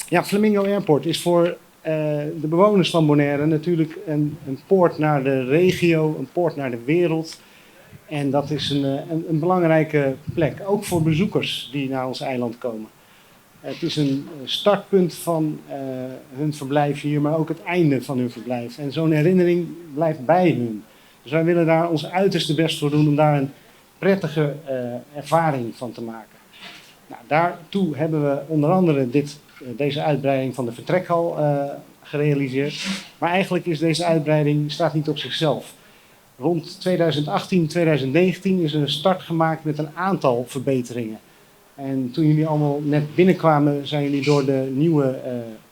Ja, Flamingo Airport is voor de bewoners van Bonaire natuurlijk een poort naar de regio, een poort naar de wereld. En dat is een belangrijke plek, ook voor bezoekers die naar ons eiland komen. Het is een startpunt van hun verblijf hier, maar ook het einde van hun verblijf. En zo'n herinnering blijft bij hun. Dus wij willen daar ons uiterste best voor doen om daar een prettige ervaring van te maken. Nou, daartoe hebben we onder andere deze uitbreiding van de vertrekhal gerealiseerd. Maar eigenlijk is deze uitbreiding staat niet op zichzelf. Rond 2018, 2019 is er een start gemaakt met een aantal verbeteringen. En toen jullie allemaal net binnenkwamen, zijn jullie door de nieuwe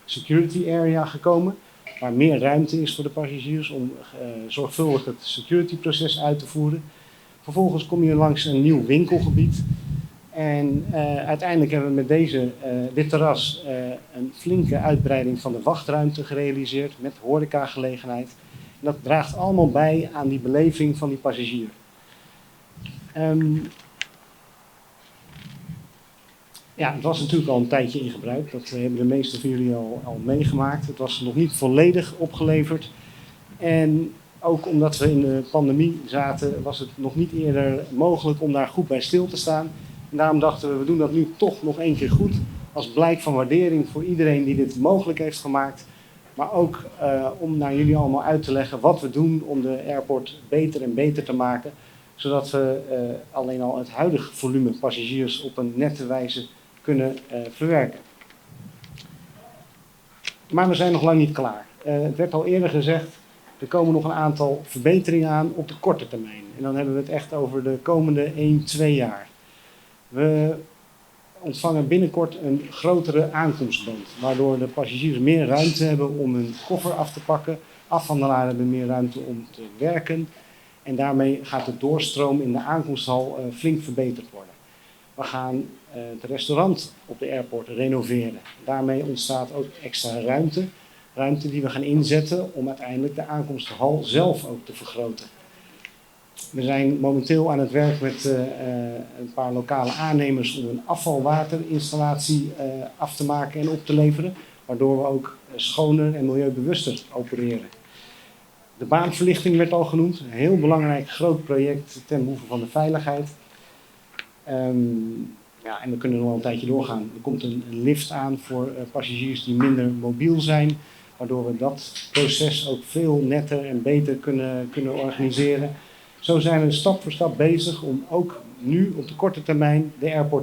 security area gekomen. Waar meer ruimte is voor de passagiers om zorgvuldig het security proces uit te voeren. Vervolgens kom je langs een nieuw winkelgebied. En uiteindelijk hebben we met dit terras een flinke uitbreiding van de wachtruimte gerealiseerd met horecagelegenheid. En dat draagt allemaal bij aan die beleving van die passagier. Ja, het was natuurlijk al een tijdje in gebruik. Dat hebben de meesten van jullie al meegemaakt. Het was nog niet volledig opgeleverd. En ook omdat we in de pandemie zaten, was het nog niet eerder mogelijk om daar goed bij stil te staan. En daarom dachten we doen dat nu toch nog één keer goed. Als blijk van waardering voor iedereen die dit mogelijk heeft gemaakt. Maar ook om naar jullie allemaal uit te leggen wat we doen om de airport beter en beter te maken. Zodat we alleen al het huidige volume passagiers op een nette wijze kunnen verwerken. Maar we zijn nog lang niet klaar. Het werd al eerder gezegd, er komen nog een aantal verbeteringen aan op de korte termijn. En dan hebben we het echt over de komende 1-2 jaar. We ontvangen binnenkort een grotere aankomstband, waardoor de passagiers meer ruimte hebben om hun koffer af te pakken. Afhandelaren hebben meer ruimte om te werken. En daarmee gaat de doorstroom in de aankomsthal flink verbeterd worden. We gaan het restaurant op de airport renoveren. Daarmee ontstaat ook extra ruimte. Ruimte die we gaan inzetten om uiteindelijk de aankomsthal zelf ook te vergroten. We zijn momenteel aan het werk met een paar lokale aannemers om een afvalwaterinstallatie af te maken en op te leveren. Waardoor we ook schoner en milieubewuster opereren. De baanverlichting werd al genoemd. Een heel belangrijk groot project ten behoeve van de veiligheid. Ja, en we kunnen nog wel een tijdje doorgaan. Er komt een lift aan voor passagiers die minder mobiel zijn. Waardoor we dat proces ook veel netter en beter kunnen organiseren. Zo zijn we stap voor stap bezig om ook nu op de korte termijn de airport